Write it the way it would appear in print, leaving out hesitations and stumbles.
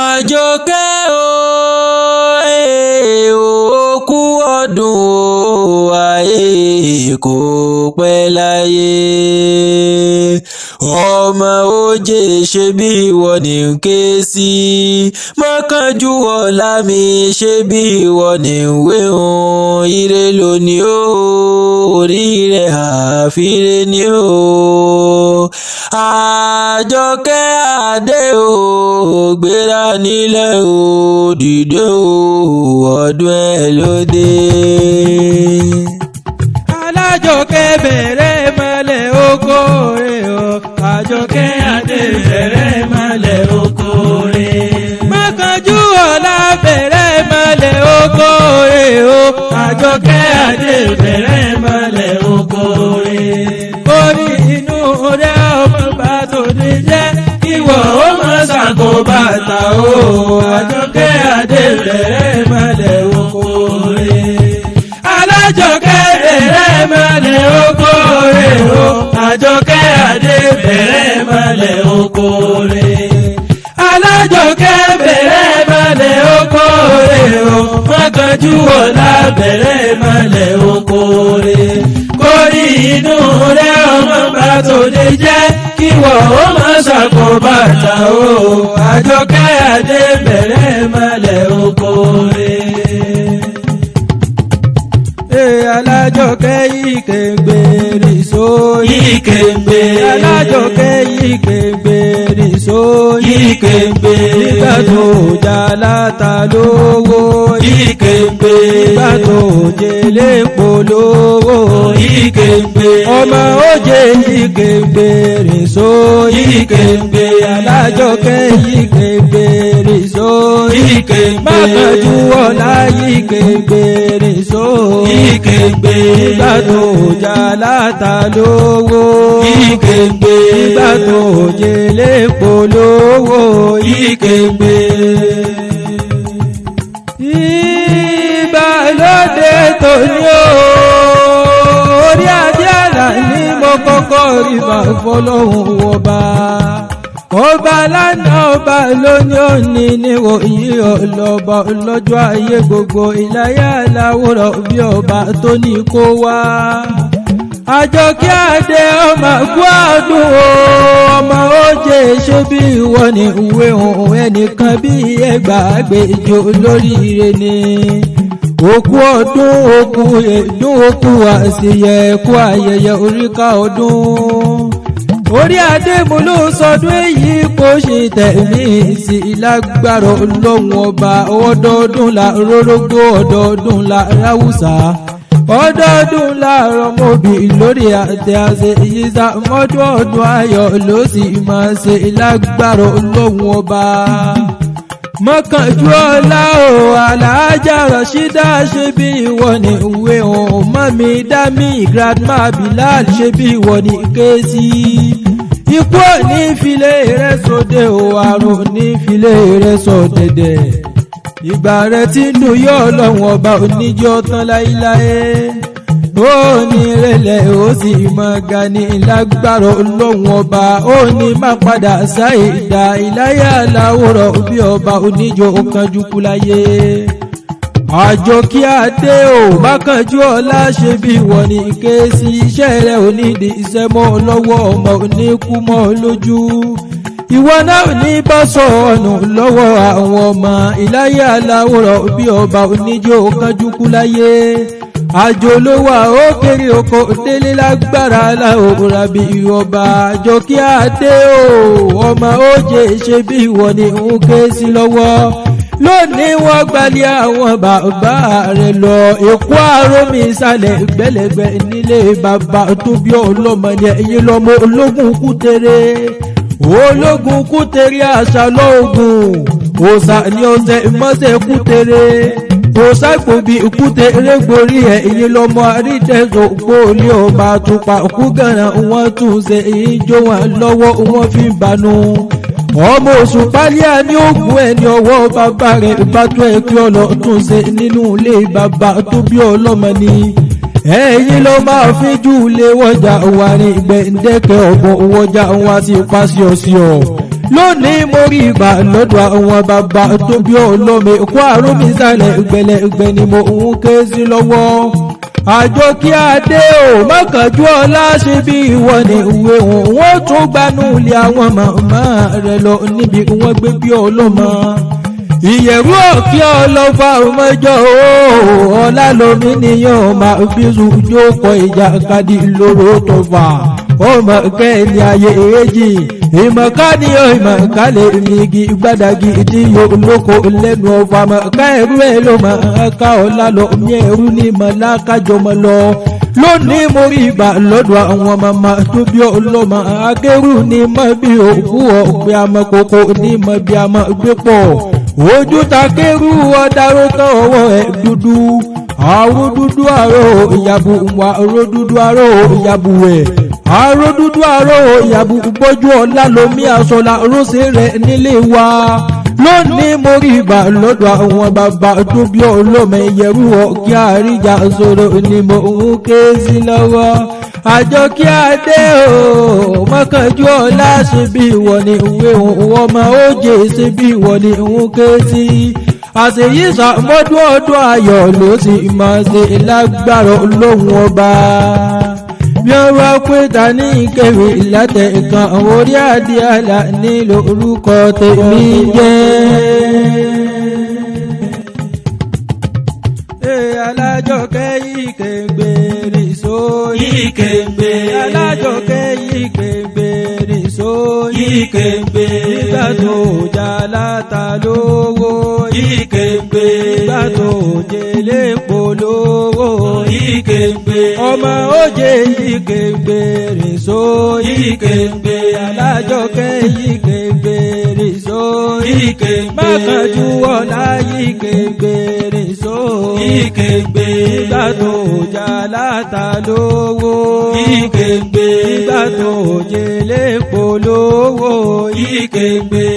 Àjọkẹ́ òkú ọdún ayé kò pẹ́ láyé. Ọmọ òjè ṣe bí ìwọ ní ń ké sí. Mọ́kànjú ọ̀la mi ṣe bí ìwọ ní ń wé hàn. Ire lónìí o, orí rẹ̀ àfíré ni o. Àjọkẹ́ adé o, gbéra nílẹ̀ o, dìde o, ọdún ẹ̀ lóde. Alájọkẹ́ bẹ̀rẹ̀ mọ́lẹ̀ oko rẹ̀ o, Àjọkẹ́ adé bẹ̀rẹ̀ mọ́lẹ̀ oko rẹ̀. Mọ́kànjú ọ̀la bẹ̀rẹ̀ mọ́lẹ̀ oko rẹ̀ o, Àjọkẹ́ adé bẹ̀rẹ̀ mọ́lẹ̀ oko rẹ̀. Orí inú rẹ̀ ọmọ bá tó ní jẹ́ ìwọ ó mọ̀ ṣàkó bàtà o, Àjọkẹ́ adé bẹ̀rẹ̀ mọ́lẹ̀ oko rẹ̀. Alájọkẹ́ bẹ̀rẹ̀ mọ́lẹ̀ oko rẹ̀ o, Àjọkẹ́ adé bẹ̀rẹ̀ mọ́lẹ̀ oko rẹ̀. Alájọkẹ́ bẹ̀rẹ̀ mọ́lẹ̀ oko rẹ̀ o, Mọ́kànjú ọ̀la bẹ̀rẹ̀ mọ́lẹ̀ oko rẹ̀. Kórí inú rẹ̀ ọmọ bá tó lè jẹ́ kíwọ ó má ṣàkó bàtà o, Àjọkẹ́ adé bẹ̀rẹ̀ mọ́lẹ̀ oko rẹ̀. Alájọkẹ́ ìkègbè rìsó ìkègbè. Alájọkẹ́ ìkègbè rìsó ìkègbè. Nígbà tó jà láta lówó ìkègbè. Nígbà tó jèlé polówó ìkègbè. Ọmọ òjè ìkègbè rìsó ìkègbè. Alájọkẹ́ ìkègbè rìsó ìkègbè. Mọ́kànjú ọ̀la ìkègbè rìsó ìkègbè. Nígbà tó jà láta lówó ìkègbè. Nígbà tó jèlé polówó ìkègbè. Ìbálòdé tòní o, orí adé àlà ní mo kọ́kọ́ rí bá fọlọ́hún ọba. Ọba lánàá ọba lónìí òní níròyìn ọlọ́ba lọ́jọ́ ayé gbogbo ìláyà láwùrọ̀ bí ọba tó ní kó wá. Àjọkẹ́ adé ọmọ kú àdùn o, ọmọ òjè ṣe bí ìwọ ní ìwé ohun ẹnìkan bí ẹgbàágbèjò lóríire ni. Òkú ọdún òkú èdún òkú àṣeyẹ ẹkú ayẹyẹ oríkà ọdún. Orí adé mo ló sọdún èyí kò ṣe tẹ̀mí sí lágbára Ọlọ́run ọba. Ọdọọdún la rórógbó, ọdọọdún la ráwùsà, ọdọọdún la rọmọbì lórí àtẹ àṣẹ ìyíṣà mọ́dún ọdún ayọ̀ ló sì máa ṣe lágbára Ọlọ́run ọba. Mọ́kànjú ọ̀la o, Aláàjà Rashida ṣe bí ìwọ ní ìwé ohun. Mọ́mí Dámì Grandma Bilal ṣe bí ìwọ ní kéésì. Ikú ò ní filé rẹ̀ sóde o, àrùn ní filé rẹ̀ sọ̀dẹ̀dẹ̀. Ìgbà rẹ̀ tí ń dùn yọ Ọlọ́run ọba oníjọ́ tán láíláí. Ó ní rẹ̀lẹ̀ ó sì mọ̀ ga ní lágbára Ọlọ́run ọba. Ó ní má padà sáyé ìdá ìláyà láwùrọ̀ bí ọba oníjọ́ kanjú kú láyé. Àjọkẹ́ adé o, Mọ́kànjú ọ̀la ṣe bí ìwọ ní ké sí. Iṣẹ́ rẹ̀ ò ní di iṣẹ́ mọ́ lọ́wọ́, ọmọ oníkú mọ́ lójú. Ìwọ náà ò ní bá sọ̀nù lọ́wọ́ àwọn ọmọ ìláyà láwùrọ̀ bí ọba oníjọ́ kanjú kú láyé. Àjò ló wà ó kéré oko délé lágbára láòrà bí ọba. Àjọkẹ́ adé o, ọmọ òjè ṣe bí ìwọ ní ń ké sí lọ́wọ́. Lónìí wọ́n gbalẹ̀ àwọn bàbá rẹ̀ lọ. Èkó àrómi ìsàlẹ̀ gbẹ̀lẹ̀gbẹ̀ nílé bàbá tó bí ọlọ́mọ ní ẹ̀yìn lọ́mọ ológun kútere. Ológun kútere àṣà lóògùn, òòṣà ní ọ̀sẹ̀ mọ́sẹ̀ kútere. Òòṣà ìpòbí kútere gborí ẹ̀yìn lọ́mọ àrídẹ́sọ̀ gbòòlì ọba àtùpà kú gànà wọ́n tún ṣe ìjọ wọn lọ́wọ́ wọ́n fi ń banú. Ọmọ Òṣùpá ní ògùn ẹni ọwọ́ bàbá rẹ̀ bá tó ẹ kí ọlọ́tún ṣe nínú ilé bàbá tó bí ọlọ́mọ ni. Ẹ̀yin ló máa fi jù lé wọ́jà wà ní gbẹ̀ǹdẹ́kẹ̀ ọ̀bọ̀ wọ́jà wá sí pàṣíọ̀ṣíọ̀. lónìí mo rí ìgbà lọ́dọ̀ àwọn bàbá tó bí ọlọ́mọ kó àrùn mi sálẹ̀ gbẹlẹ̀gbẹ̀ ni mo ń ké sí lọ́wọ́. àjọ kí adé ò mọ́kànjú ọlá ṣe bí ìwọ ní ìwé wọn wọ́n tún gbanú ilé àwọn màmá rẹ̀ lọ níbi wọ́n gbé bí ọlọ́mọ. ìyẹ̀rú òkè ọlọ́fà ọmọjọ́ ọlá lomi níyàn máa fi sùjó kọ ìjà kadì lóró tó fà ọmọ kẹ́ni ayé èjì ìmọ̀ká ni ìmọ̀ká lè migi gbádàgì tí yóò lóko lẹ́nu ọ̀fà mọ̀ká ẹ̀rú ẹ̀ ló máa ká ọlá lọ mí ẹ̀rú ní mọ̀láká jọmọ lọ. lónìí mo rí ìgbà lọ́dọ̀ àwọn màmá tó bí ọlọ́mọ akẹ́rù ní mọ́ bí òkú ọ̀pẹ àmọ́ kókó ní mọ́ bí àmọ́ gbé pọ̀ ojú ta kẹ́rù ọ̀dàrú kan ọwọ́ ẹ̀ dúdú àrò dúdú àrò ìyàbù wà àrò dúdú àrò ìyàbù ẹ̀ àrò dúdú àrò ìyàbù gbọ́jú ọ̀la lomi àsọ̀là rọ́ṣẹ̀ rẹ̀ nílé wa. lónìí mo rí ìgbà lọ́dọ̀ àwọn bàbá tó bí ọlọ́mọ ìyẹ̀rú ọ̀kí àríjà sọ̀rọ̀ ni mo ń ké sí lọ́wọ́. àjọ kí adé o mọ́kànjú ọlá ṣe bí ìwọ ni ìwé ọmọ òjè ṣe bí ìwọ ni ń ké sí. àṣeyí sàmọ́dún ọdún ayọ̀ ló sì máa ṣe lágbára Ọlọ́hun ọba. bí wọ́n wá pé ta ní ìkẹwì látẹ̀ kan orí àdìálà ní lórúkọ tèmi jẹ́. alájọkẹ́ ìkẹgbẹ́ nìṣó ìkẹgbẹ́ alájọkẹ́ ìkẹgbẹ́ nìṣó ìkẹgbẹ́ nígbà tó jà láta lówó ìkẹgbẹ́ nígbà tó jẹlé polówó ìkẹgbẹ́ ọmọ òjè ìkẹgbẹ́ nìṣó ìkẹgbẹ́ alájọkẹ́ ìkẹgbẹ́ nìṣó ìkẹgbẹ́ mákàjú ọ̀la ìkẹgbẹ́ nìṣó ìkẹgbẹ́ nígbà tó jà láta lówó ìkẹgbẹ́ nígbà tó jẹlé polówó ìkẹgbẹ́.